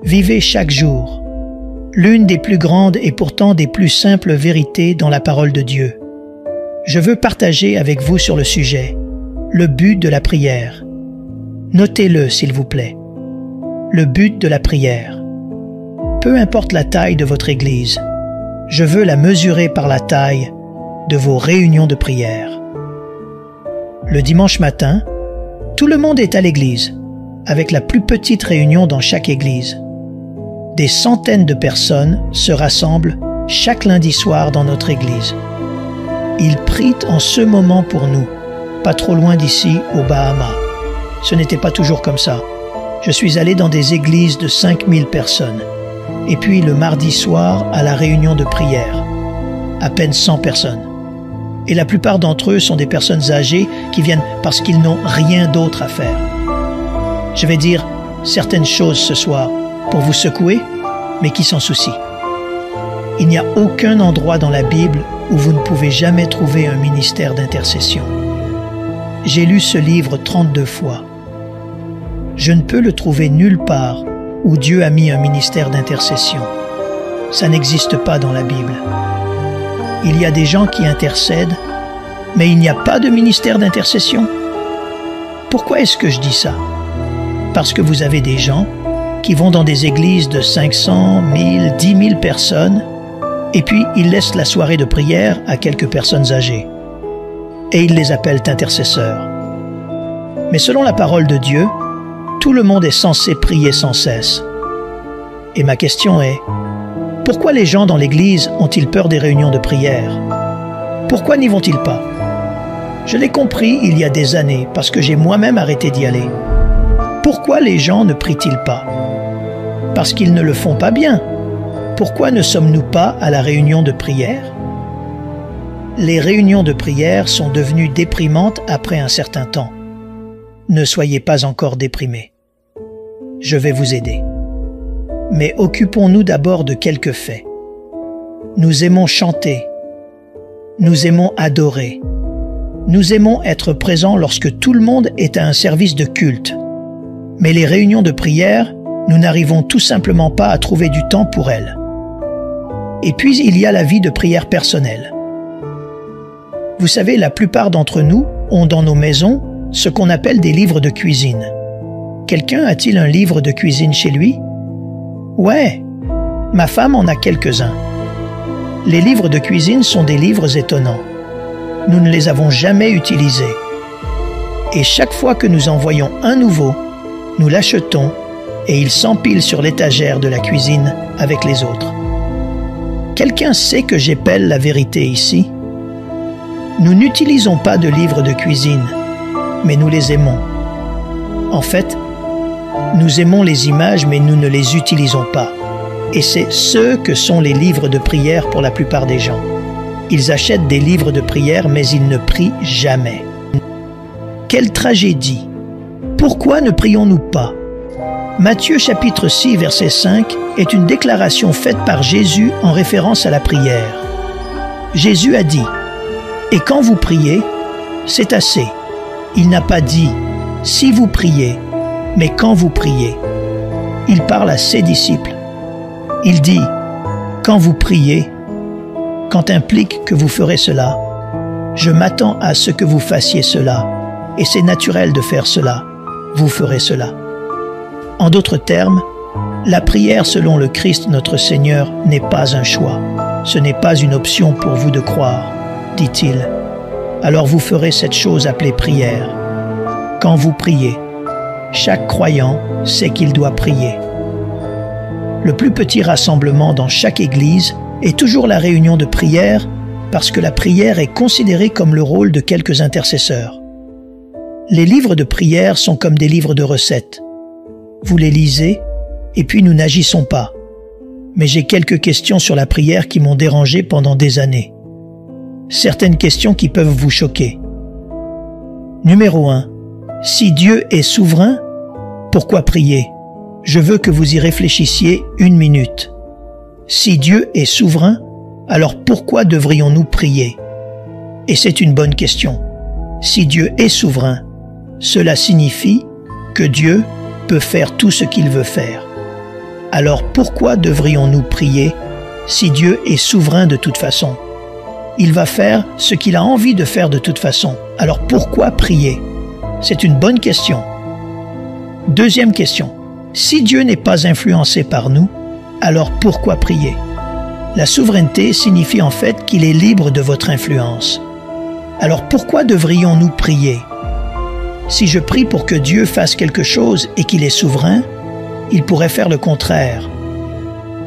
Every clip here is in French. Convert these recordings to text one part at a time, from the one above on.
Vivez chaque jour l'une des plus grandes et pourtant des plus simples vérités dans la parole de Dieu. Je veux partager avec vous sur le sujet, le but de la prière. Notez-le, s'il vous plaît. Le but de la prière. Peu importe la taille de votre Église, je veux la mesurer par la taille de vos réunions de prière. Le dimanche matin, tout le monde est à l'église, avec la plus petite réunion dans chaque église. Des centaines de personnes se rassemblent chaque lundi soir dans notre église. Ils prient en ce moment pour nous, pas trop loin d'ici, aux Bahamas. Ce n'était pas toujours comme ça. Je suis allé dans des églises de 5000 personnes. Et puis le mardi soir, à la réunion de prière, à peine 100 personnes. Et la plupart d'entre eux sont des personnes âgées qui viennent parce qu'ils n'ont rien d'autre à faire. Je vais dire certaines choses ce soir pour vous secouer, mais qui s'en soucient. Il n'y a aucun endroit dans la Bible où vous ne pouvez jamais trouver un ministère d'intercession. J'ai lu ce livre 32 fois. Je ne peux le trouver nulle part où Dieu a mis un ministère d'intercession. Ça n'existe pas dans la Bible. Il y a des gens qui intercèdent, mais il n'y a pas de ministère d'intercession. Pourquoi est-ce que je dis ça? Parce que vous avez des gens qui vont dans des églises de 500, 1000, 10 000 personnes, et puis ils laissent la soirée de prière à quelques personnes âgées. Et ils les appellent intercesseurs. Mais selon la parole de Dieu, tout le monde est censé prier sans cesse. Et ma question est, pourquoi les gens dans l'église ont-ils peur des réunions de prière? Pourquoi n'y vont-ils pas? Je l'ai compris il y a des années, parce que j'ai moi-même arrêté d'y aller. Pourquoi les gens ne prient-ils pas? Parce qu'ils ne le font pas bien. Pourquoi ne sommes-nous pas à la réunion de prière? Les réunions de prière sont devenues déprimantes après un certain temps. Ne soyez pas encore déprimés. Je vais vous aider. Mais occupons-nous d'abord de quelques faits. Nous aimons chanter. Nous aimons adorer. Nous aimons être présents lorsque tout le monde est à un service de culte. Mais les réunions de prière, nous n'arrivons tout simplement pas à trouver du temps pour elles. Et puis il y a la vie de prière personnelle. Vous savez, la plupart d'entre nous ont dans nos maisons ce qu'on appelle des livres de cuisine. Quelqu'un a-t-il un livre de cuisine chez lui? Ouais, ma femme en a quelques-uns. Les livres de cuisine sont des livres étonnants. Nous ne les avons jamais utilisés. Et chaque fois que nous en voyons un nouveau, nous l'achetons et il s'empile sur l'étagère de la cuisine avec les autres. Quelqu'un sait que j'épelle la vérité ici? Nous n'utilisons pas de livres de cuisine, mais nous les aimons. En fait, nous aimons les images, mais nous ne les utilisons pas. Et c'est ce que sont les livres de prière pour la plupart des gens. Ils achètent des livres de prière, mais ils ne prient jamais. Quelle tragédie! Pourquoi ne prions-nous pas? Matthieu chapitre 6, verset 5 est une déclaration faite par Jésus en référence à la prière. Jésus a dit « Et quand vous priez, c'est assez ». Il n'a pas dit « si vous priez », mais « quand vous priez ». Il parle à ses disciples. Il dit « quand vous priez », quand implique que vous ferez cela, je m'attends à ce que vous fassiez cela, et c'est naturel de faire cela, vous ferez cela. En d'autres termes, la prière selon le Christ notre Seigneur n'est pas un choix. Ce n'est pas une option pour vous de croire, dit-il. Alors vous ferez cette chose appelée prière. Quand vous priez, chaque croyant sait qu'il doit prier. Le plus petit rassemblement dans chaque église est toujours la réunion de prière parce que la prière est considérée comme le rôle de quelques intercesseurs. Les livres de prière sont comme des livres de recettes. Vous les lisez et puis nous n'agissons pas. Mais j'ai quelques questions sur la prière qui m'ont dérangé pendant des années. Certaines questions qui peuvent vous choquer. Numéro 1. Si Dieu est souverain, pourquoi prier? Je veux que vous y réfléchissiez 1 minute. Si Dieu est souverain, alors pourquoi devrions-nous prier? Et c'est une bonne question. Si Dieu est souverain, cela signifie que Dieu peut faire tout ce qu'il veut faire. alors pourquoi devrions-nous prier si Dieu est souverain de toute façon? Il va faire ce qu'il a envie de faire de toute façon. Alors pourquoi prier? C'est une bonne question. Deuxième question. Si Dieu n'est pas influencé par nous, alors pourquoi prier? La souveraineté signifie en fait qu'il est libre de votre influence. Alors pourquoi devrions-nous prier? Si je prie pour que Dieu fasse quelque chose et qu'il est souverain, il pourrait faire le contraire.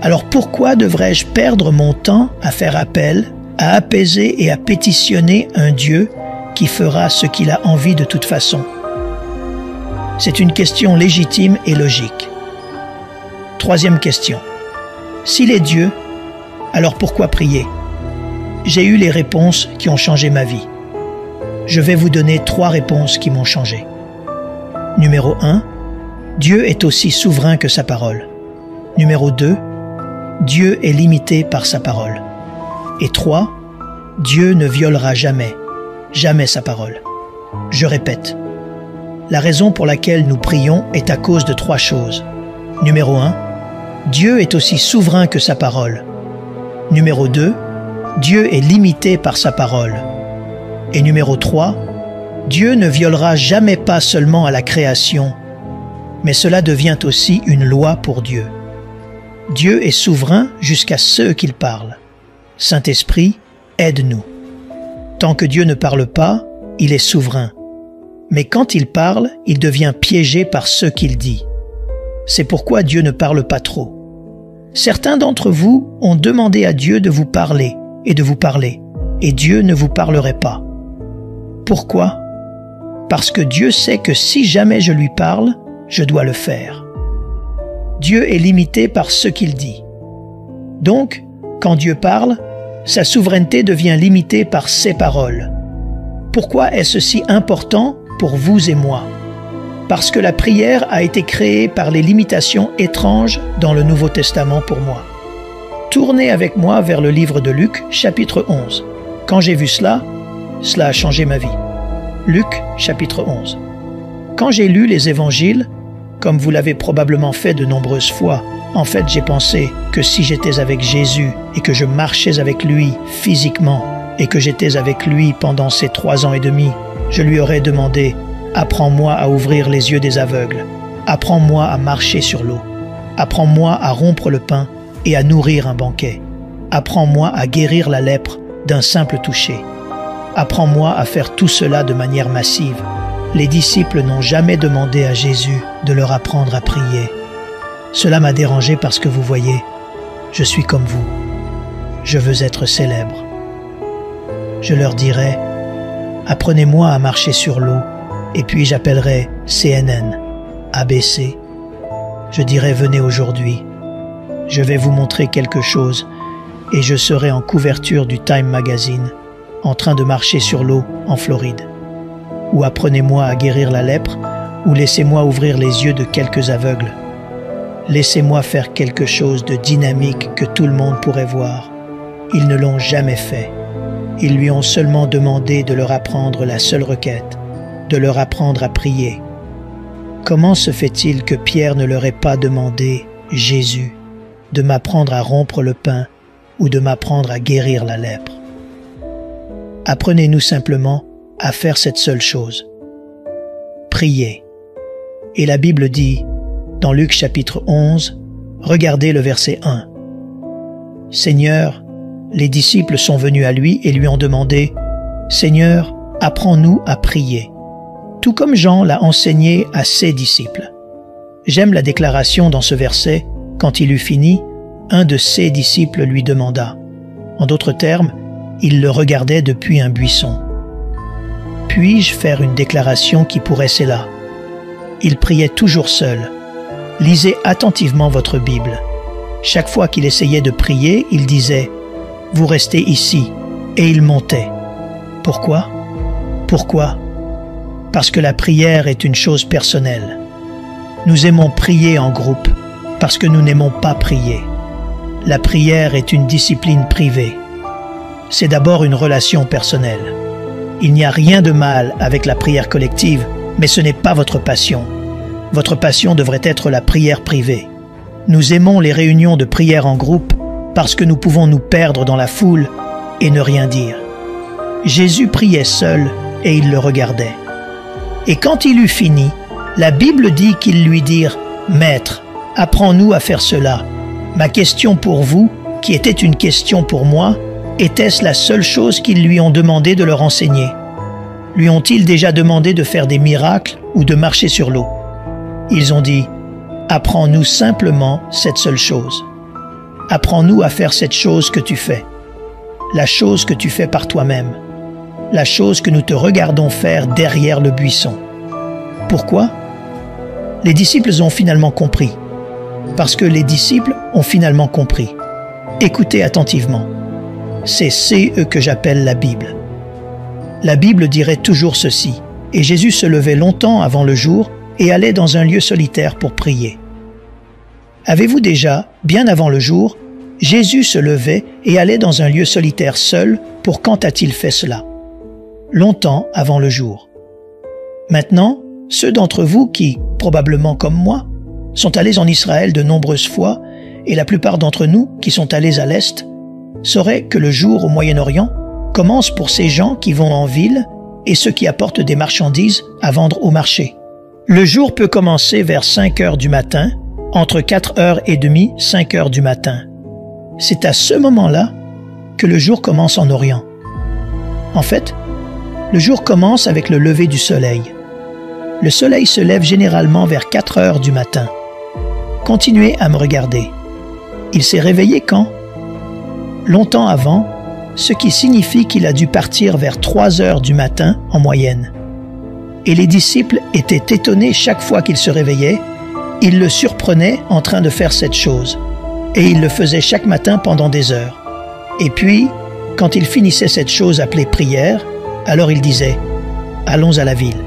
Alors pourquoi devrais-je perdre mon temps à faire appel, à apaiser et à pétitionner un Dieu qui fera ce qu'il a envie de toute façon? C'est une question légitime et logique. Troisième question. S'il est Dieu, alors pourquoi prier? J'ai eu les réponses qui ont changé ma vie. Je vais vous donner 3 réponses qui m'ont changé. Numéro 1, Dieu est aussi souverain que sa parole. Numéro 2, Dieu est limité par sa parole. Et 3, Dieu ne violera jamais, jamais sa parole. Je répète, la raison pour laquelle nous prions est à cause de 3 choses. Numéro 1, Dieu est aussi souverain que sa parole. Numéro 2, Dieu est limité par sa parole. Et numéro 3, Dieu ne violera jamais pas seulement à la création, mais cela devient aussi une loi pour Dieu. Dieu est souverain jusqu'à ce qu'il parle. Saint-Esprit, aide-nous. Tant que Dieu ne parle pas, il est souverain. Mais quand il parle, il devient piégé par ce qu'il dit. C'est pourquoi Dieu ne parle pas trop. Certains d'entre vous ont demandé à Dieu de vous parler, et Dieu ne vous parlerait pas. Pourquoi? Parce que Dieu sait que si jamais je lui parle, je dois le faire. Dieu est limité par ce qu'il dit. Donc, quand Dieu parle, sa souveraineté devient limitée par ses paroles. Pourquoi est-ce si important pour vous et moi? Parce que la prière a été créée par les limitations étranges dans le Nouveau Testament pour moi. Tournez avec moi vers le livre de Luc, chapitre 11. Quand j'ai vu cela a changé ma vie. Luc, chapitre 11. Quand j'ai lu les évangiles, comme vous l'avez probablement fait de nombreuses fois, en fait j'ai pensé que si j'étais avec Jésus et que je marchais avec lui physiquement et que j'étais avec lui pendant ces 3 ans et demi, je lui aurais demandé « Apprends-moi à ouvrir les yeux des aveugles, apprends-moi à marcher sur l'eau, apprends-moi à rompre le pain et à nourrir un banquet, apprends-moi à guérir la lèpre d'un simple toucher. Apprends-moi à faire tout cela de manière massive. » Les disciples n'ont jamais demandé à Jésus de leur apprendre à prier. Cela m'a dérangé parce que vous voyez, je suis comme vous. Je veux être célèbre. Je leur dirai, apprenez-moi à marcher sur l'eau, et puis j'appellerai CNN, ABC. Je dirai, venez aujourd'hui. Je vais vous montrer quelque chose, et je serai en couverture du Time Magazine, en train de marcher sur l'eau en Floride. Ou apprenez-moi à guérir la lèpre, ou laissez-moi ouvrir les yeux de quelques aveugles. Laissez-moi faire quelque chose de dynamique que tout le monde pourrait voir. Ils ne l'ont jamais fait. Ils lui ont seulement demandé de leur apprendre la seule requête, de leur apprendre à prier. Comment se fait-il que Pierre ne leur ait pas demandé, Jésus, de m'apprendre à rompre le pain ou de m'apprendre à guérir la lèpre? Apprenez-nous simplement à faire cette seule chose. Priez. Et la Bible dit, dans Luc chapitre 11, regardez le verset 1. Seigneur, les disciples sont venus à lui et lui ont demandé, Seigneur, apprends-nous à prier, tout comme Jean l'a enseigné à ses disciples. J'aime la déclaration dans ce verset, quand il eut fini, un de ses disciples lui demanda. En d'autres termes, il le regardait depuis un buisson. Puis-je faire une déclaration qui pourrait cela? Il priait toujours seul. Lisez attentivement votre Bible. Chaque fois qu'il essayait de prier, il disait « Vous restez ici » et il montait. Pourquoi? Pourquoi? Parce que la prière est une chose personnelle. Nous aimons prier en groupe parce que nous n'aimons pas prier. La prière est une discipline privée. C'est d'abord une relation personnelle. Il n'y a rien de mal avec la prière collective, mais ce n'est pas votre passion. Votre passion devrait être la prière privée. Nous aimons les réunions de prière en groupe parce que nous pouvons nous perdre dans la foule et ne rien dire. Jésus priait seul et il le regardait. Et quand il eut fini, la Bible dit qu'ils lui dirent « Maître, apprends-nous à faire cela. Ma question pour vous, qui était une question pour moi, était-ce la seule chose qu'ils lui ont demandé de leur enseigner? Lui ont-ils déjà demandé de faire des miracles ou de marcher sur l'eau? Ils ont dit « Apprends-nous simplement cette seule chose. Apprends-nous à faire cette chose que tu fais, la chose que tu fais par toi-même, la chose que nous te regardons faire derrière le buisson. » Pourquoi? Les disciples ont finalement compris. Parce que les disciples ont finalement compris. Écoutez attentivement. C'est CE que j'appelle la Bible. La Bible dirait toujours ceci. Et Jésus se levait longtemps avant le jour et allait dans un lieu solitaire pour prier. Avez-vous déjà, bien avant le jour, Jésus se levait et allait dans un lieu solitaire seul pour quand a-t-il fait cela? Longtemps avant le jour. Maintenant, ceux d'entre vous qui, probablement comme moi, sont allés en Israël de nombreuses fois, et la plupart d'entre nous qui sont allés à l'Est, sauraient que le jour au Moyen-Orient commence pour ces gens qui vont en ville et ceux qui apportent des marchandises à vendre au marché. Le jour peut commencer vers 5 heures du matin, entre 4h30 et 5 heures du matin. C'est à ce moment-là que le jour commence en Orient. En fait, le jour commence avec le lever du soleil. Le soleil se lève généralement vers 4 heures du matin. Continuez à me regarder. Il s'est réveillé quand? Longtemps avant, ce qui signifie qu'il a dû partir vers 3 heures du matin en moyenne. Et les disciples étaient étonnés chaque fois qu'il se réveillait. Ils le surprenaient en train de faire cette chose. Et il le faisait chaque matin pendant des heures. Et puis, quand il finissait cette chose appelée prière, alors il disait « Allons à la ville ».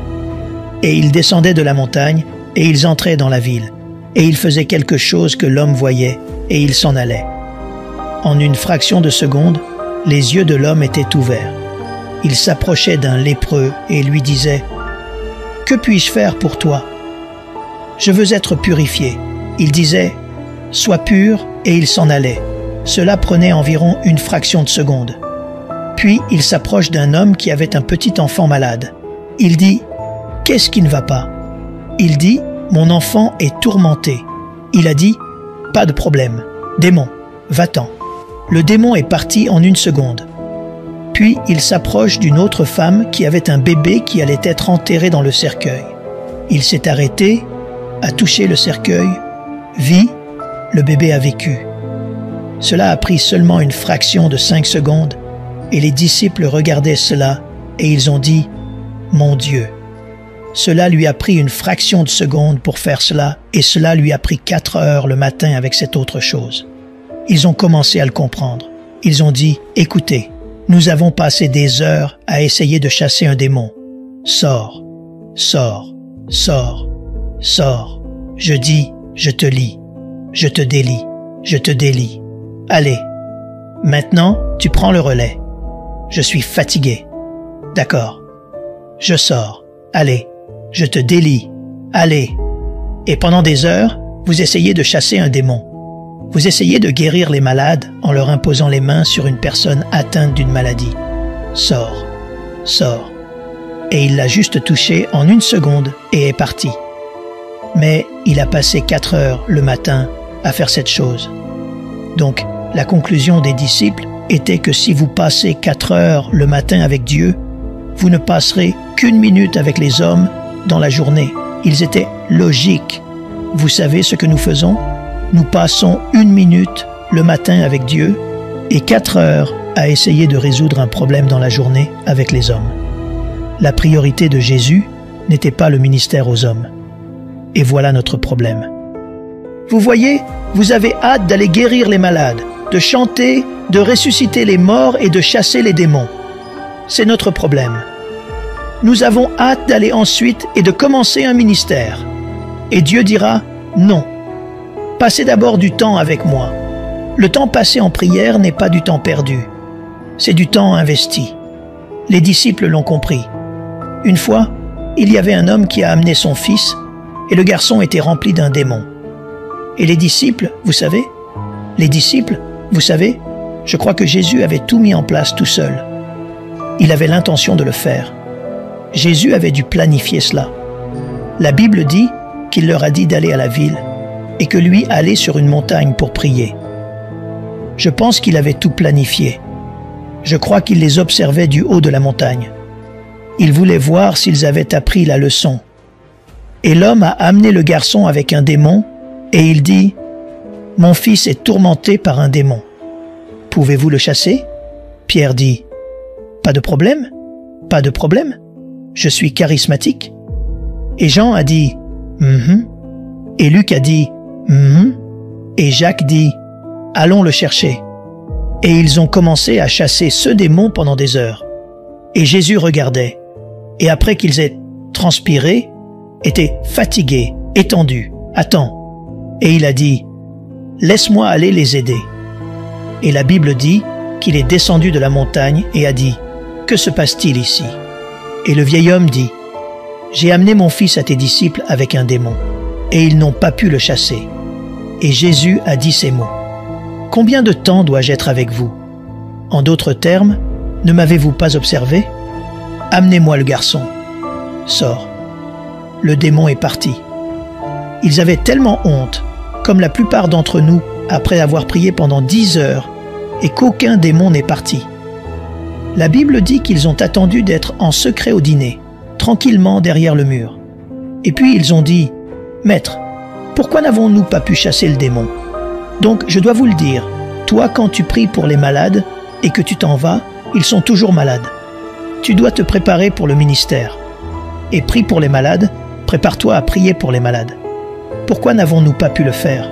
Et ils descendaient de la montagne, et ils entraient dans la ville. Et ils faisaient quelque chose que l'homme voyait, et ils s'en allaient. En une fraction de seconde, les yeux de l'homme étaient ouverts. Il s'approchait d'un lépreux et lui disait « Que puis-je faire pour toi? Je veux être purifié. » Il disait « Sois pur » et il s'en allait. Cela prenait environ une fraction de seconde. Puis il s'approche d'un homme qui avait un petit enfant malade. Il dit « Qu'est-ce qui ne va pas ?» Il dit « Mon enfant est tourmenté. » Il a dit « Pas de problème. Démon, va-t'en. » Le démon est parti en une seconde. Puis il s'approche d'une autre femme qui avait un bébé qui allait être enterré dans le cercueil. Il s'est arrêté, a touché le cercueil, vit, le bébé a vécu. Cela a pris seulement une fraction de 5 secondes et les disciples regardaient cela et ils ont dit « Mon Dieu ». Cela lui a pris une fraction de seconde pour faire cela et cela lui a pris 4 heures le matin avec cette autre chose. Ils ont commencé à le comprendre. Ils ont dit « Écoutez, nous avons passé des heures à essayer de chasser un démon. Sors, sors, sors, sors. Je dis, je te lis, je te délie, je te délie. Allez, maintenant tu prends le relais. Je suis fatigué. D'accord. Je sors. Allez, je te délie. Allez. » Et pendant des heures, vous essayez de chasser un démon. Vous essayez de guérir les malades en leur imposant les mains sur une personne atteinte d'une maladie. Sors, sors. Et il l'a juste touché en une seconde et est parti. Mais il a passé 4 heures le matin à faire cette chose. Donc, la conclusion des disciples était que si vous passez 4 heures le matin avec Dieu, vous ne passerez qu'une minute avec les hommes dans la journée. Ils étaient logiques. Vous savez ce que nous faisons? Nous passons 1 minute le matin avec Dieu et 4 heures à essayer de résoudre un problème dans la journée avec les hommes. La priorité de Jésus n'était pas le ministère aux hommes. Et voilà notre problème. Vous voyez, vous avez hâte d'aller guérir les malades, de chanter, de ressusciter les morts et de chasser les démons. C'est notre problème. Nous avons hâte d'aller ensuite et de commencer un ministère. Et Dieu dira « Non, passez d'abord du temps avec moi. Le temps passé en prière n'est pas du temps perdu, c'est du temps investi. » Les disciples l'ont compris. Une fois, il y avait un homme qui a amené son fils et le garçon était rempli d'un démon. Et les disciples, vous savez, je crois que Jésus avait tout mis en place tout seul. Il avait l'intention de le faire. Jésus avait dû planifier cela. La Bible dit qu'il leur a dit d'aller à la ville et que lui allait sur une montagne pour prier. Je pense qu'il avait tout planifié. Je crois qu'il les observait du haut de la montagne. Il voulait voir s'ils avaient appris la leçon. Et l'homme a amené le garçon avec un démon et il dit « Mon fils est tourmenté par un démon. Pouvez-vous le chasser ?» Pierre dit « Pas de problème, pas de problème. Je suis charismatique. » Et Jean a dit « Et Luc a dit « Et Jacques dit « Allons le chercher. » Et ils ont commencé à chasser ce démon pendant des heures. Et Jésus regardait. Et après qu'ils aient transpiré, était fatigué, étendu, à temps. Et il a dit « Laisse-moi aller les aider. » Et la Bible dit qu'il est descendu de la montagne et a dit « Que se passe-t-il ici ?» Et le vieil homme dit « J'ai amené mon fils à tes disciples avec un démon, et ils n'ont pas pu le chasser. » Et Jésus a dit ces mots « Combien de temps dois-je être avec vous? En d'autres termes, ne m'avez-vous pas observé? Amenez-moi le garçon. » Sors. Le démon est parti. Ils avaient tellement honte, comme la plupart d'entre nous, après avoir prié pendant 10 heures, et qu'aucun démon n'est parti. La Bible dit qu'ils ont attendu d'être en secret au dîner, tranquillement derrière le mur. Et puis ils ont dit « Maître, pourquoi n'avons-nous pas pu chasser le démon? Donc je dois vous le dire, toi quand tu pries pour les malades et que tu t'en vas, ils sont toujours malades. Tu dois te préparer pour le ministère. Et prie pour les malades, prépare-toi à prier pour les malades. Pourquoi n'avons-nous pas pu le faire? »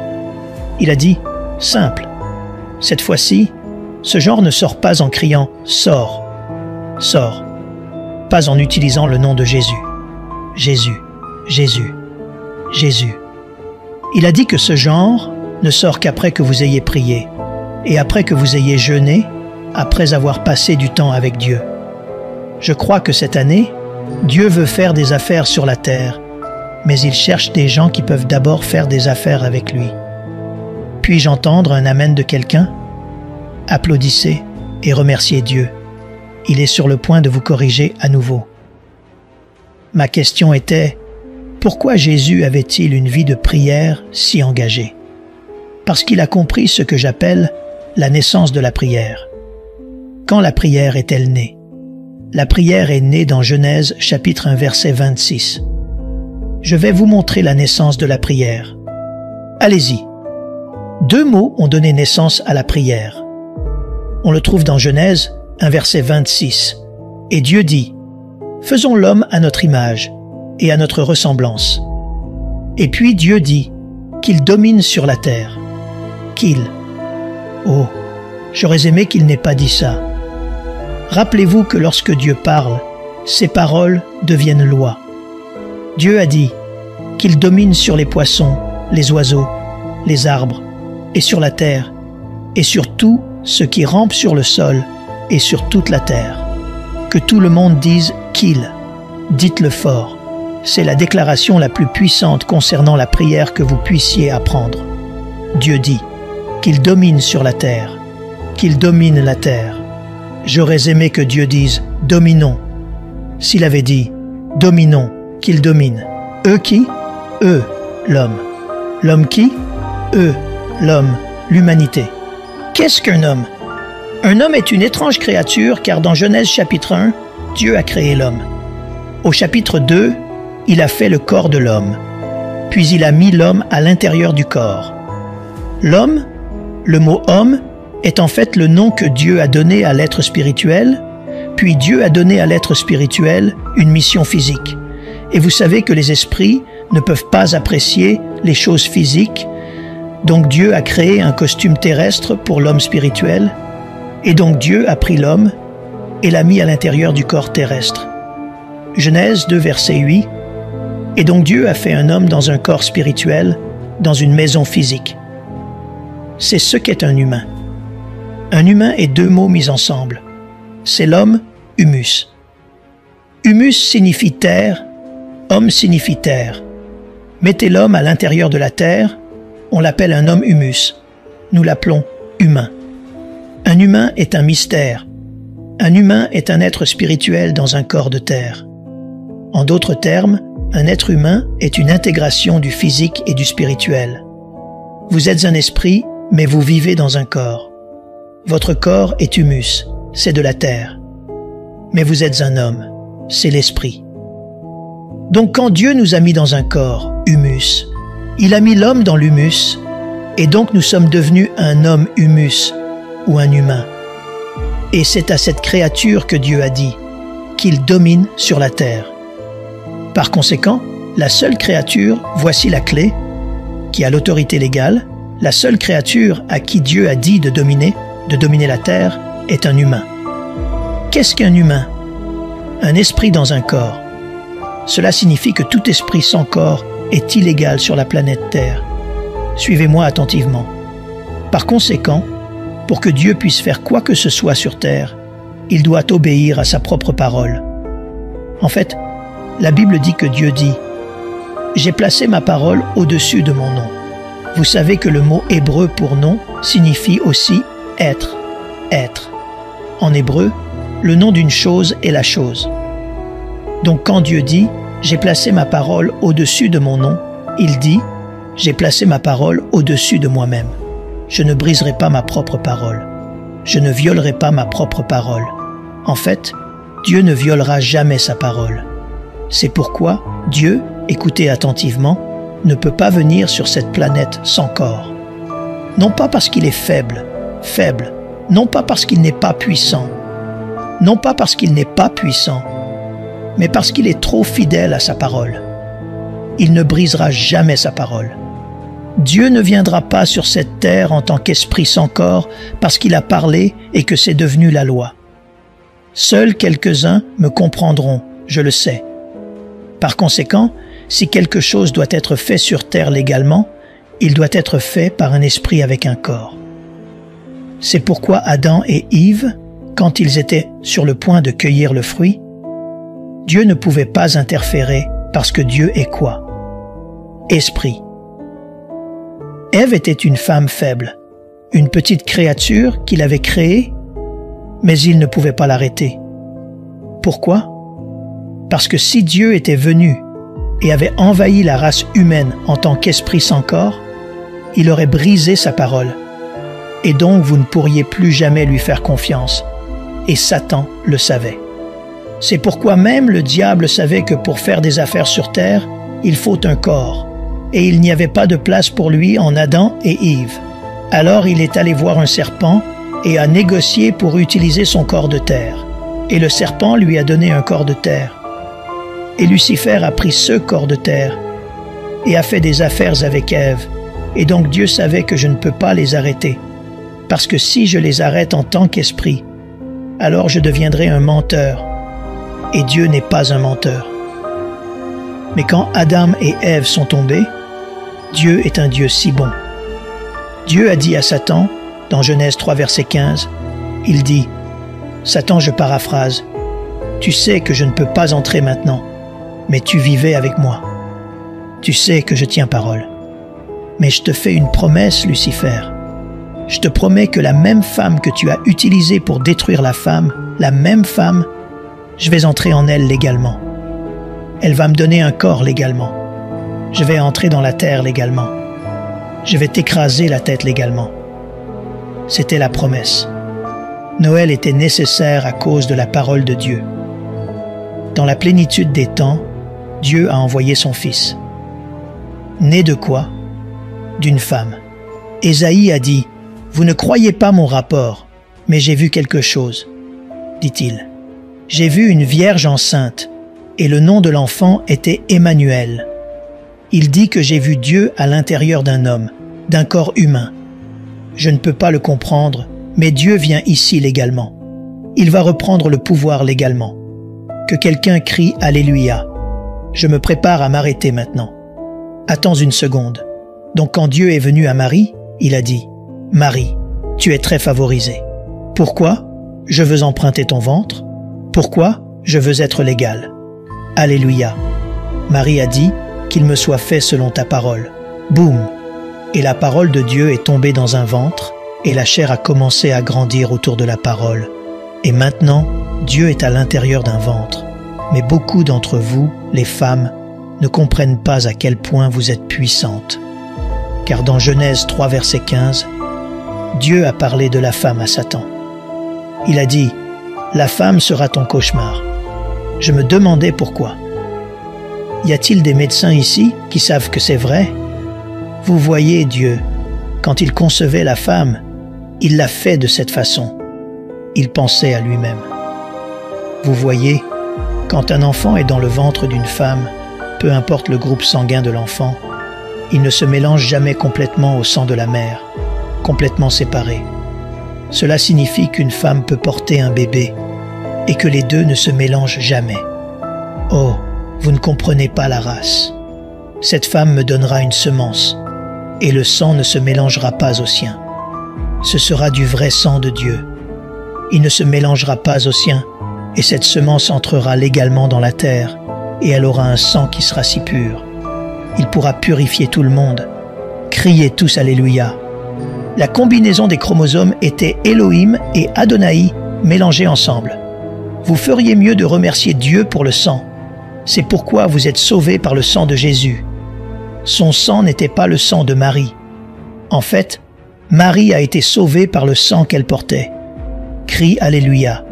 Il a dit « Simple. Cette fois-ci, ce genre ne sort pas en criant « Sors, sors », pas en utilisant le nom de Jésus. Jésus, Jésus, Jésus. Il a dit que ce genre ne sort qu'après que vous ayez prié et après que vous ayez jeûné, après avoir passé du temps avec Dieu. Je crois que cette année, Dieu veut faire des affaires sur la terre, mais il cherche des gens qui peuvent d'abord faire des affaires avec lui. Puis-je entendre un amen de quelqu'un? Applaudissez et remerciez Dieu. Il est sur le point de vous corriger à nouveau. Ma question était, pourquoi Jésus avait-il une vie de prière si engagée? Parce qu'il a compris ce que j'appelle la naissance de la prière. Quand la prière est-elle née? La prière est née dans Genèse chapitre 1 verset 26. Je vais vous montrer la naissance de la prière. Allez-y. 2 mots ont donné naissance à la prière. On le trouve dans Genèse 1 verset 26. Et Dieu dit, « Faisons l'homme à notre image et à notre ressemblance. » Et puis Dieu dit qu'il domine sur la terre. Qu'il. Oh, j'aurais aimé qu'il n'ait pas dit ça. Rappelez-vous que lorsque Dieu parle, ses paroles deviennent loi. Dieu a dit qu'il domine sur les poissons, les oiseaux, les arbres, et sur la terre, et sur tout ce qui rampe sur le sol, et sur toute la terre. Que tout le monde dise qu'il. Dites-le fort. C'est la déclaration la plus puissante concernant la prière que vous puissiez apprendre. Dieu dit qu'il domine sur la terre, qu'il domine la terre. J'aurais aimé que Dieu dise « dominons ». S'il avait dit « dominons », qu'il domine. Eux qui? Eux, l'homme. L'homme qui? Eux, l'homme, l'humanité. Qu'est-ce qu'un homme? Un homme est une étrange créature car dans Genèse chapitre 1, Dieu a créé l'homme. Au chapitre 2, il a fait le corps de l'homme. Puis il a mis l'homme à l'intérieur du corps. L'homme, le mot « homme », est en fait le nom que Dieu a donné à l'être spirituel, puis Dieu a donné à l'être spirituel une mission physique. Et vous savez que les esprits ne peuvent pas apprécier les choses physiques, donc Dieu a créé un costume terrestre pour l'homme spirituel, et donc Dieu a pris l'homme et l'a mis à l'intérieur du corps terrestre. Genèse 2, verset 8. Et donc Dieu a fait un homme dans un corps spirituel, dans une maison physique. C'est ce qu'est un humain. Un humain est 2 mots mis ensemble. C'est l'homme, humus. Humus signifie terre, homme signifie terre. Mettez l'homme à l'intérieur de la terre, On l'appelle un homme humus. Nous l'appelons humain. Un humain est un mystère. Un humain est un être spirituel dans un corps de terre. En d'autres termes, un être humain est une intégration du physique et du spirituel. Vous êtes un esprit, mais vous vivez dans un corps. Votre corps est humus, c'est de la terre. Mais vous êtes un homme, c'est l'esprit. Donc quand Dieu nous a mis dans un corps, humus, il a mis l'homme dans l'humus, et donc nous sommes devenus un homme humus, ou un humain. Et c'est à cette créature que Dieu a dit qu'il domine sur la terre. Par conséquent, la seule créature, voici la clé, qui a l'autorité légale, la seule créature à qui Dieu a dit de dominer la terre, est un humain. Qu'est-ce qu'un humain? Un esprit dans un corps. Cela signifie que tout esprit sans corps est illégal sur la planète Terre. Suivez-moi attentivement. Par conséquent, pour que Dieu puisse faire quoi que ce soit sur Terre, il doit obéir à sa propre parole. En fait, la Bible dit que Dieu dit « J'ai placé ma parole au-dessus de mon nom ». Vous savez que le mot hébreu pour nom signifie aussi « être »,« être ». En hébreu, le nom d'une chose est la chose. Donc quand Dieu dit « J'ai placé ma parole au-dessus de mon nom », il dit « J'ai placé ma parole au-dessus de moi-même ». Je ne briserai pas ma propre parole. Je ne violerai pas ma propre parole. En fait, Dieu ne violera jamais sa parole. C'est pourquoi Dieu, écoutez attentivement, ne peut pas venir sur cette planète sans corps. Non pas parce qu'il est faible, non pas parce qu'il n'est pas puissant, non pas parce qu'il n'est pas puissant, mais parce qu'il est trop fidèle à sa parole. Il ne brisera jamais sa parole. Dieu ne viendra pas sur cette terre en tant qu'esprit sans corps parce qu'il a parlé et que c'est devenu la loi. Seuls quelques-uns me comprendront, je le sais. Par conséquent, si quelque chose doit être fait sur terre légalement, il doit être fait par un esprit avec un corps. C'est pourquoi Adam et Ève, quand ils étaient sur le point de cueillir le fruit, Dieu ne pouvait pas interférer parce que Dieu est quoi? Esprit. Ève était une femme faible, une petite créature qu'il avait créée, mais il ne pouvait pas l'arrêter. Pourquoi? Parce que si Dieu était venu et avait envahi la race humaine en tant qu'esprit sans corps, il aurait brisé sa parole. Et donc vous ne pourriez plus jamais lui faire confiance. Et Satan le savait. C'est pourquoi même le diable savait que pour faire des affaires sur terre, il faut un corps. Et il n'y avait pas de place pour lui en Adam et Ève. Alors il est allé voir un serpent et a négocié pour utiliser son corps de terre. Et le serpent lui a donné un corps de terre. Et Lucifer a pris ce corps de terre et a fait des affaires avec Ève. Et donc Dieu savait que je ne peux pas les arrêter. Parce que si je les arrête en tant qu'esprit, alors je deviendrai un menteur. Et Dieu n'est pas un menteur. Mais quand Adam et Ève sont tombés, Dieu est un Dieu si bon. Dieu a dit à Satan, dans Genèse 3, verset 15, il dit « Satan, je paraphrase, tu sais que je ne peux pas entrer maintenant, mais tu vivais avec moi. Tu sais que je tiens parole. Mais je te fais une promesse, Lucifer. Je te promets que la même femme que tu as utilisée pour détruire la femme, la même femme, je vais entrer en elle légalement. Elle va me donner un corps légalement. Je vais entrer dans la terre légalement. Je vais t'écraser la tête légalement. » C'était la promesse. Noël était nécessaire à cause de la parole de Dieu. Dans la plénitude des temps, Dieu a envoyé son Fils. Né de quoi? D'une femme. Ésaïe a dit « Vous ne croyez pas mon rapport, mais j'ai vu quelque chose, dit-il. J'ai vu une vierge enceinte, et le nom de l'enfant était Emmanuel. Il dit que j'ai vu Dieu à l'intérieur d'un homme, d'un corps humain. Je ne peux pas le comprendre, mais Dieu vient ici légalement. Il va reprendre le pouvoir légalement. Que quelqu'un crie « Alléluia ». Je me prépare à m'arrêter maintenant. Attends une seconde. Donc quand Dieu est venu à Marie, il a dit « Marie, tu es très favorisée. Pourquoi? Je veux emprunter ton ventre. Pourquoi? Je veux être légal. Alléluia. » Marie a dit « Qu'il me soit fait selon ta parole. » Boum! Et la parole de Dieu est tombée dans un ventre, et la chair a commencé à grandir autour de la parole. Et maintenant, Dieu est à l'intérieur d'un ventre. Mais beaucoup d'entre vous, les femmes, ne comprennent pas à quel point vous êtes puissantes. Car dans Genèse 3, verset 15, Dieu a parlé de la femme à Satan. Il a dit, « La femme sera ton cauchemar. » Je me demandais pourquoi. Y a-t-il des médecins ici qui savent que c'est vrai? Vous voyez Dieu, quand il concevait la femme, il l'a fait de cette façon. Il pensait à lui-même. Vous voyez, quand un enfant est dans le ventre d'une femme, peu importe le groupe sanguin de l'enfant, il ne se mélange jamais complètement au sang de la mère, complètement séparé. Cela signifie qu'une femme peut porter un bébé et que les deux ne se mélangent jamais. Oh, vous ne comprenez pas la race. Cette femme me donnera une semence et le sang ne se mélangera pas au sien. Ce sera du vrai sang de Dieu. Il ne se mélangera pas au sien et cette semence entrera légalement dans la terre et elle aura un sang qui sera si pur. Il pourra purifier tout le monde. Criez tous Alléluia. La combinaison des chromosomes était Elohim et Adonai mélangés ensemble. Vous feriez mieux de remercier Dieu pour le sang. C'est pourquoi vous êtes sauvés par le sang de Jésus. Son sang n'était pas le sang de Marie. En fait, Marie a été sauvée par le sang qu'elle portait. Crie Alléluia.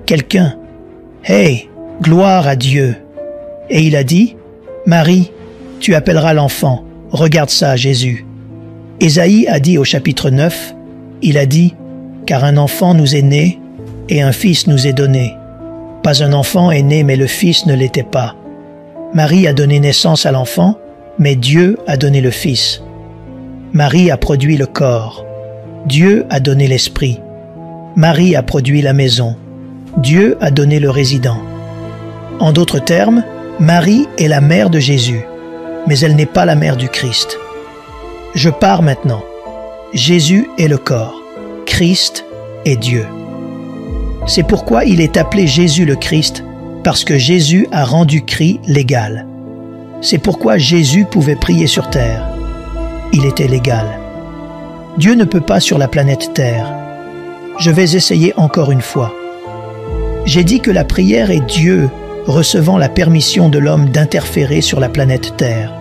Quelqu'un. Hey, gloire à Dieu. Et il a dit, Marie, tu appelleras l'enfant. Regarde ça, Jésus. Ésaïe a dit au chapitre 9, il a dit, car un enfant nous est né et un fils nous est donné. Pas un enfant est né, mais le fils ne l'était pas. Marie a donné naissance à l'enfant, mais Dieu a donné le fils. Marie a produit le corps. Dieu a donné l'esprit. Marie a produit la maison. Dieu a donné le résident. En d'autres termes, Marie est la mère de Jésus, mais elle n'est pas la mère du Christ. Je pars maintenant. Jésus est le corps. Christ est Dieu. C'est pourquoi il est appelé Jésus le Christ, parce que Jésus a rendu Christ légal. C'est pourquoi Jésus pouvait prier sur terre. Il était légal. Dieu ne peut pas sur la planète Terre. Je vais essayer encore une fois. J'ai dit que la prière est Dieu recevant la permission de l'homme d'interférer sur la planète Terre.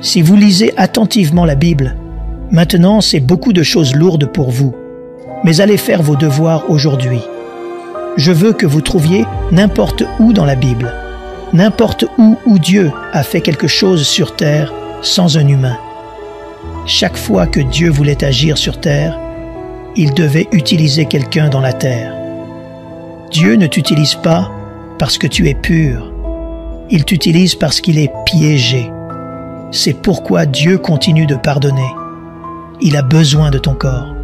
Si vous lisez attentivement la Bible, maintenant c'est beaucoup de choses lourdes pour vous, mais allez faire vos devoirs aujourd'hui. Je veux que vous trouviez n'importe où dans la Bible, n'importe où Dieu a fait quelque chose sur terre sans un humain. Chaque fois que Dieu voulait agir sur terre, il devait utiliser quelqu'un dans la terre. Dieu ne t'utilise pas parce que tu es pur, il t'utilise parce qu'il est piégé. C'est pourquoi Dieu continue de pardonner. Il a besoin de ton corps.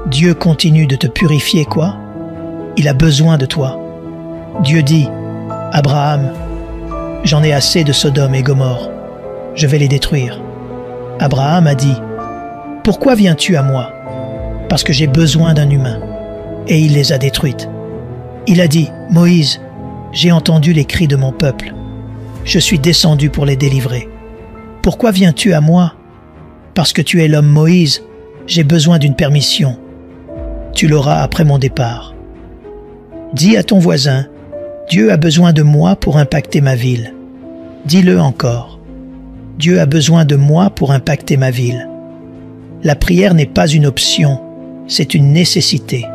Dieu continue de te purifier, quoi? Il a besoin de toi. Dieu dit, Abraham, j'en ai assez de Sodome et Gomorrhe. Je vais les détruire. Abraham a dit, pourquoi viens-tu à moi? Parce que j'ai besoin d'un humain. Et il les a détruites. Il a dit, Moïse, j'ai entendu les cris de mon peuple. Je suis descendu pour les délivrer. Pourquoi viens-tu à moi? Parce que tu es l'homme Moïse, j'ai besoin d'une permission. Tu l'auras après mon départ. Dis à ton voisin, Dieu a besoin de moi pour impacter ma ville. Dis-le encore. Dieu a besoin de moi pour impacter ma ville. La prière n'est pas une option, c'est une nécessité.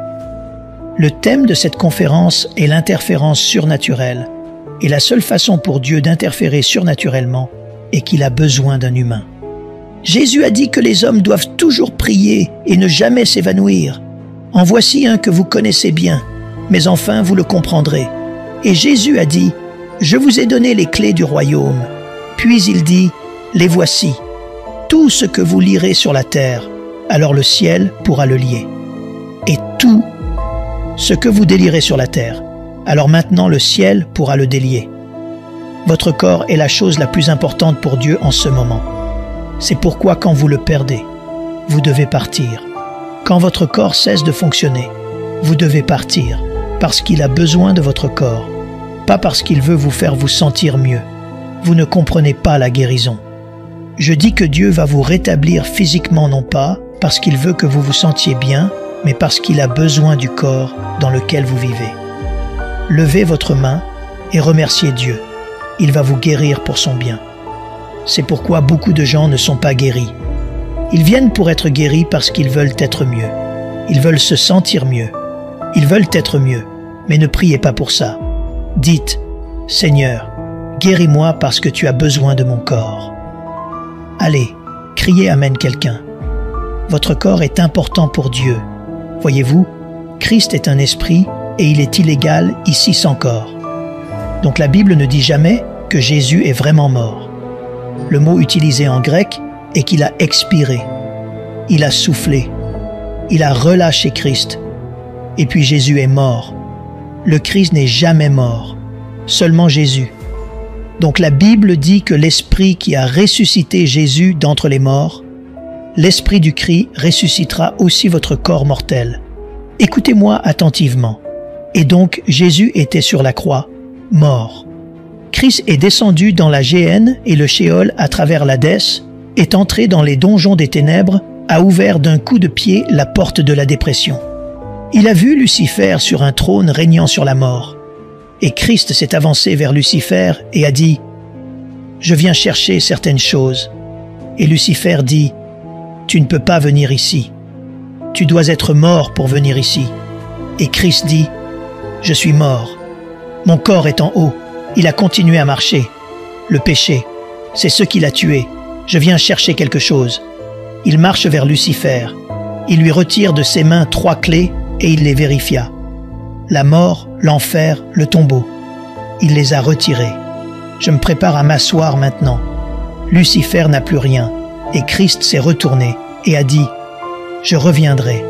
Le thème de cette conférence est l'interférence surnaturelle, et la seule façon pour Dieu d'interférer surnaturellement est qu'il a besoin d'un humain. Jésus a dit que les hommes doivent toujours prier et ne jamais s'évanouir. En voici un que vous connaissez bien, mais enfin vous le comprendrez. Et Jésus a dit, « Je vous ai donné les clés du royaume. » Puis il dit, « Les voici. Tout ce que vous lirez sur la terre, alors le ciel pourra le lier. Et tout ce que vous délirez sur la terre, alors maintenant le ciel pourra le délier. » Votre corps est la chose la plus importante pour Dieu en ce moment. C'est pourquoi quand vous le perdez, vous devez partir. Quand votre corps cesse de fonctionner, vous devez partir parce qu'il a besoin de votre corps, pas parce qu'il veut vous faire vous sentir mieux. Vous ne comprenez pas la guérison. Je dis que Dieu va vous rétablir physiquement, non pas parce qu'il veut que vous vous sentiez bien, mais parce qu'il a besoin du corps dans lequel vous vivez. Levez votre main et remerciez Dieu. Il va vous guérir pour son bien. C'est pourquoi beaucoup de gens ne sont pas guéris. Ils viennent pour être guéris parce qu'ils veulent être mieux. Ils veulent se sentir mieux. Ils veulent être mieux, mais ne priez pas pour ça. Dites, « Seigneur, guéris-moi parce que tu as besoin de mon corps. » Allez, criez Amen quelqu'un. Votre corps est important pour Dieu. Voyez-vous, Christ est un esprit et il est illégal ici sans corps. Donc la Bible ne dit jamais que Jésus est vraiment mort. Le mot utilisé en grec est qu'il a expiré. Il a soufflé. Il a relâché Christ. Et puis Jésus est mort. Le Christ n'est jamais mort. Seulement Jésus. Donc la Bible dit que l'Esprit qui a ressuscité Jésus d'entre les morts, l'Esprit du Christ ressuscitera aussi votre corps mortel. Écoutez-moi attentivement. Et donc Jésus était sur la croix, mort. Christ est descendu dans la Géhenne et le Shéol à travers l'Hadès, est entré dans les donjons des ténèbres, a ouvert d'un coup de pied la porte de la dépression. Il a vu Lucifer sur un trône régnant sur la mort. Et Christ s'est avancé vers Lucifer et a dit « Je viens chercher certaines choses. » Et Lucifer dit « Tu ne peux pas venir ici. Tu dois être mort pour venir ici. » Et Christ dit « Je suis mort. Mon corps est en haut. Il a continué à marcher. Le péché, c'est ce qui l'a tué. Je viens chercher quelque chose. » Il marche vers Lucifer. Il lui retire de ses mains 3 clés et il les vérifia. La mort, l'enfer, le tombeau. Il les a retirés. Je me prépare à m'asseoir maintenant. Lucifer n'a plus rien. Et Christ s'est retourné et a dit « Je reviendrai. »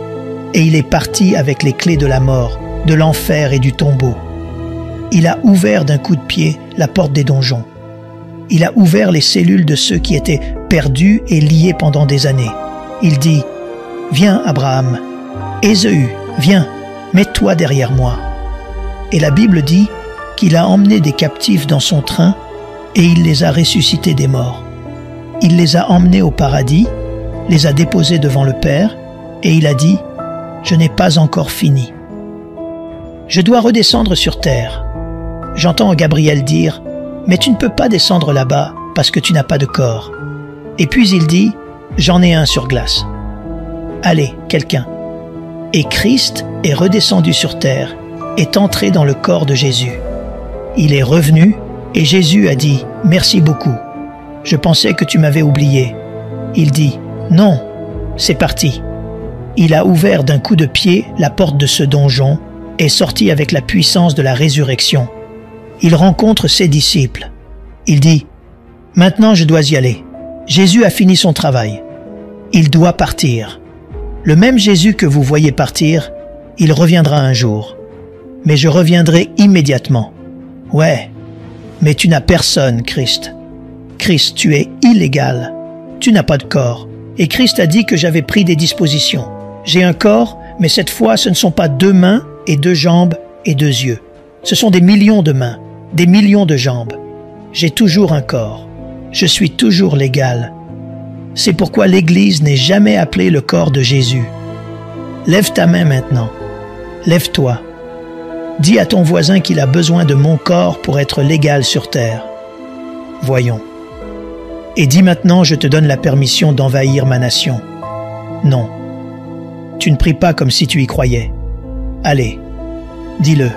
Et il est parti avec les clés de la mort, de l'enfer et du tombeau. Il a ouvert d'un coup de pied la porte des donjons. Il a ouvert les cellules de ceux qui étaient perdus et liés pendant des années. Il dit « Viens, Abraham. Ésaü, viens, mets-toi derrière moi. » Et la Bible dit qu'il a emmené des captifs dans son train et il les a ressuscités des morts. Il les a emmenés au paradis, les a déposés devant le Père et il a dit « Je n'ai pas encore fini. Je dois redescendre sur terre. » J'entends Gabriel dire « Mais tu ne peux pas descendre là-bas parce que tu n'as pas de corps. » Et puis il dit « J'en ai un sur glace. » Allez, quelqu'un. Et Christ est redescendu sur terre, est entré dans le corps de Jésus. Il est revenu et Jésus a dit « Merci beaucoup. Je pensais que tu m'avais oublié. » Il dit « Non, c'est parti. » Il a ouvert d'un coup de pied la porte de ce donjon et sorti avec la puissance de la résurrection. Il rencontre ses disciples. Il dit « Maintenant je dois y aller. Jésus a fini son travail. Il doit partir. Le même Jésus que vous voyez partir, il reviendra un jour. Mais je reviendrai immédiatement. Ouais, mais tu n'as personne, Christ. Christ, tu es illégal. Tu n'as pas de corps. Et Christ a dit que j'avais pris des dispositions. J'ai un corps, mais cette fois ce ne sont pas 2 mains et 2 jambes et 2 yeux. Ce sont des millions de mains, des millions de jambes. J'ai toujours un corps. Je suis toujours légal. C'est pourquoi l'Église n'est jamais appelée le corps de Jésus. Lève ta main maintenant. Lève-toi. Dis à ton voisin qu'il a besoin de mon corps pour être légal sur terre. Voyons. Et dis maintenant, je te donne la permission d'envahir ma nation. Non. Tu ne pries pas comme si tu y croyais. Allez, dis-le.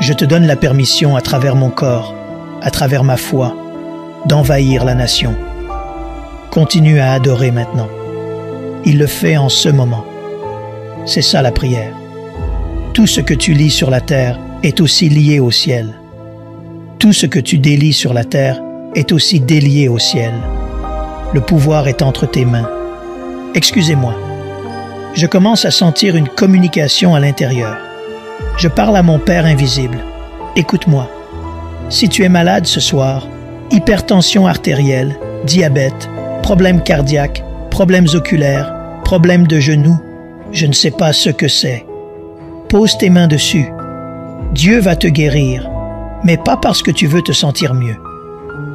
Je te donne la permission à travers mon corps, à travers ma foi, d'envahir la nation. Continue à adorer maintenant. Il le fait en ce moment. C'est ça la prière. Tout ce que tu lis sur la terre est aussi lié au ciel. Tout ce que tu délies sur la terre est aussi délié au ciel. Le pouvoir est entre tes mains. Excusez-moi. Je commence à sentir une communication à l'intérieur. Je parle à mon Père invisible. Écoute-moi. Si tu es malade ce soir, hypertension artérielle, diabète, problèmes cardiaques, problèmes oculaires, problèmes de genoux, je ne sais pas ce que c'est. Pose tes mains dessus. Dieu va te guérir, mais pas parce que tu veux te sentir mieux.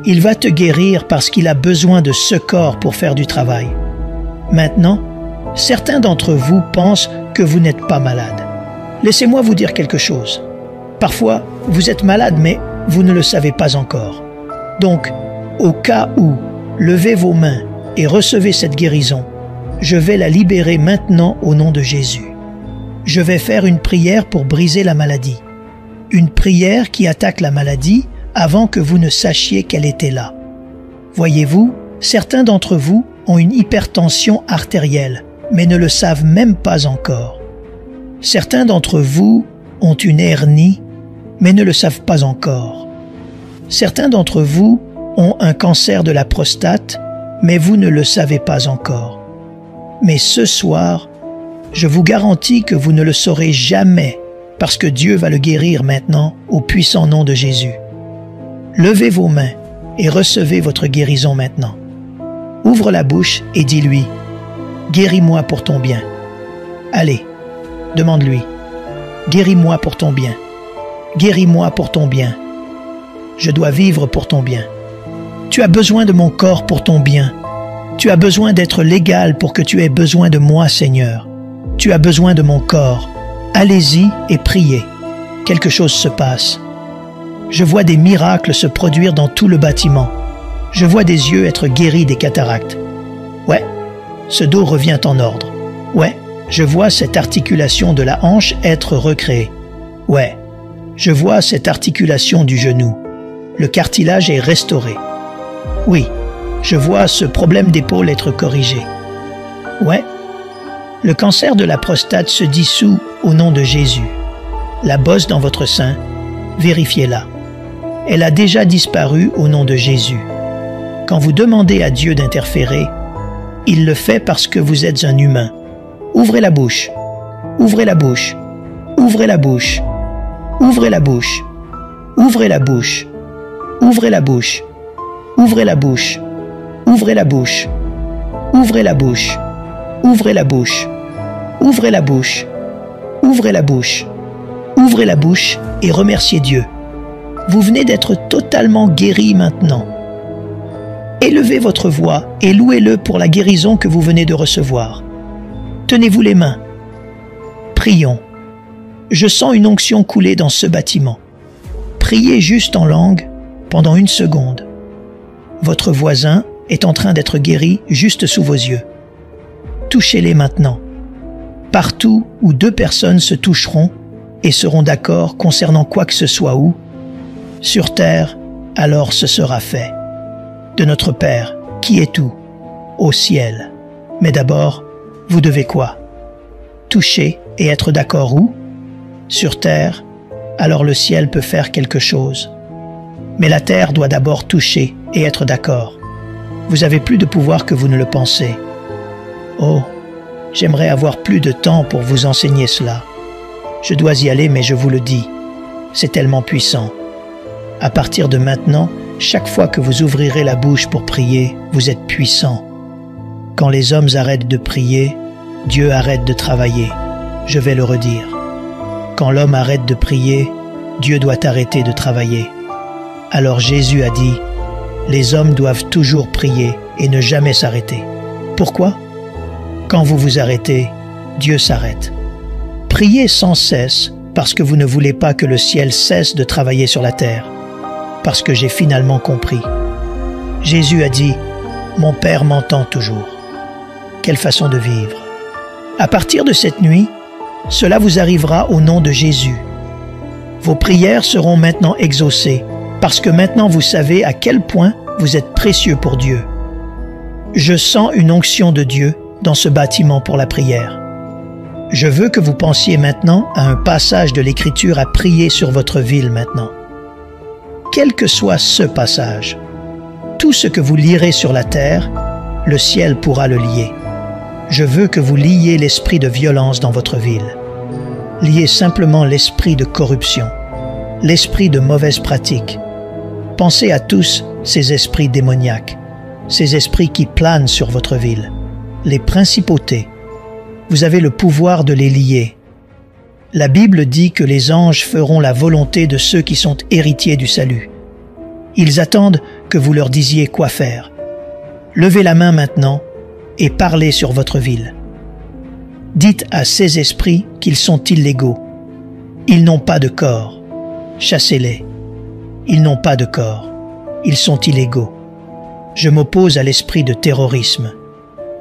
Il va te guérir parce qu'il a besoin de ce corps pour faire du travail. Maintenant, certains d'entre vous pensent que vous n'êtes pas malade. Laissez-moi vous dire quelque chose. Parfois, vous êtes malade, mais vous ne le savez pas encore. Donc, au cas où, levez vos mains et recevez cette guérison. Je vais la libérer maintenant au nom de Jésus. Je vais faire une prière pour briser la maladie. Une prière qui attaque la maladie avant que vous ne sachiez qu'elle était là. Voyez-vous, certains d'entre vous ont une hypertension artérielle, mais ne le savent même pas encore. Certains d'entre vous ont une hernie, mais ne le savent pas encore. Certains d'entre vous ont un cancer de la prostate, mais vous ne le savez pas encore. Mais ce soir, je vous garantis que vous ne le saurez jamais, parce que Dieu va le guérir maintenant au puissant nom de Jésus. Levez vos mains et recevez votre guérison maintenant. Ouvre la bouche et dis-lui, « Guéris-moi pour ton bien. » Allez, demande-lui, « Guéris-moi pour ton bien. Guéris-moi pour ton bien. Je dois vivre pour ton bien. Tu as besoin de mon corps pour ton bien. Tu as besoin d'être légal pour que tu aies besoin de moi, Seigneur. Tu as besoin de mon corps. Allez-y et priez. Quelque chose se passe. Je vois des miracles se produire dans tout le bâtiment. Je vois des yeux être guéris des cataractes. Ouais, ce dos revient en ordre. Ouais, je vois cette articulation de la hanche être recréée. Ouais, je vois cette articulation du genou. Le cartilage est restauré. Oui, je vois ce problème d'épaule être corrigé. Ouais, le cancer de la prostate se dissout au nom de Jésus. La bosse dans votre sein, vérifiez-la. Elle a déjà disparu au nom de Jésus. Quand vous demandez à Dieu d'interférer, il le fait parce que vous êtes un humain. Ouvrez la bouche. Ouvrez la bouche. Ouvrez la bouche. Ouvrez la bouche. Ouvrez la bouche. Ouvrez la bouche. Ouvrez la bouche. Ouvrez la bouche. Ouvrez la bouche. Ouvrez la bouche. Ouvrez la bouche. Ouvrez la bouche. Ouvrez la bouche et remerciez Dieu. Vous venez d'être totalement guéri maintenant. Élevez votre voix et louez-le pour la guérison que vous venez de recevoir. Tenez-vous les mains. Prions. Je sens une onction couler dans ce bâtiment. Priez juste en langue pendant 1 seconde. Votre voisin est en train d'être guéri juste sous vos yeux. Touchez-les maintenant. Partout où 2 personnes se toucheront et seront d'accord concernant quoi que ce soit où, sur terre, alors ce sera fait. De notre Père, qui est tout, au ciel. Mais d'abord, vous devez quoi? Toucher et être d'accord où? Sur terre, alors le ciel peut faire quelque chose. Mais la terre doit d'abord toucher et être d'accord. Vous avez plus de pouvoir que vous ne le pensez. Oh, j'aimerais avoir plus de temps pour vous enseigner cela. Je dois y aller, mais je vous le dis, c'est tellement puissant. À partir de maintenant, chaque fois que vous ouvrirez la bouche pour prier, vous êtes puissant. Quand les hommes arrêtent de prier, Dieu arrête de travailler. Je vais le redire. Quand l'homme arrête de prier, Dieu doit arrêter de travailler. Alors Jésus a dit, les hommes doivent toujours prier et ne jamais s'arrêter. Pourquoi? Quand vous vous arrêtez, Dieu s'arrête. Priez sans cesse parce que vous ne voulez pas que le ciel cesse de travailler sur la terre. Parce que j'ai finalement compris. Jésus a dit, mon Père m'entend toujours. Quelle façon de vivre. À partir de cette nuit, cela vous arrivera au nom de Jésus. Vos prières seront maintenant exaucées, parce que maintenant vous savez à quel point vous êtes précieux pour Dieu. Je sens une onction de Dieu dans ce bâtiment pour la prière. Je veux que vous pensiez maintenant à un passage de l'Écriture à prier sur votre ville maintenant. Quel que soit ce passage, tout ce que vous lirez sur la terre, le ciel pourra le lier. Je veux que vous liez l'esprit de violence dans votre ville. Liez simplement l'esprit de corruption, l'esprit de mauvaise pratique. Pensez à tous ces esprits démoniaques, ces esprits qui planent sur votre ville, les principautés. Vous avez le pouvoir de les lier. La Bible dit que les anges feront la volonté de ceux qui sont héritiers du salut. Ils attendent que vous leur disiez quoi faire. Levez la main maintenant et parlez sur votre ville. Dites à ces esprits qu'ils sont illégaux. Ils n'ont pas de corps. Chassez-les. Ils n'ont pas de corps. Ils sont illégaux. Je m'oppose à l'esprit de terrorisme.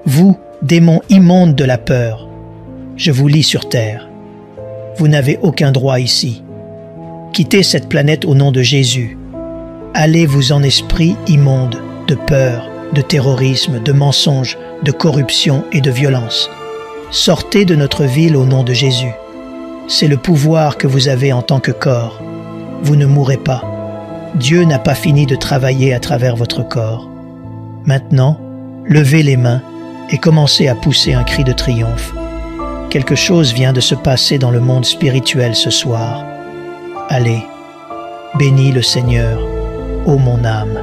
Vous, démons immondes de la peur, je vous lis sur terre. Vous n'avez aucun droit ici. Quittez cette planète au nom de Jésus. Allez-vous en esprit immonde de peur, de terrorisme, de mensonge, de corruption et de violence. Sortez de notre ville au nom de Jésus. C'est le pouvoir que vous avez en tant que corps. Vous ne mourrez pas. Dieu n'a pas fini de travailler à travers votre corps. Maintenant, levez les mains et commencez à pousser un cri de triomphe. Quelque chose vient de se passer dans le monde spirituel ce soir. Allez, bénis le Seigneur, ô mon âme.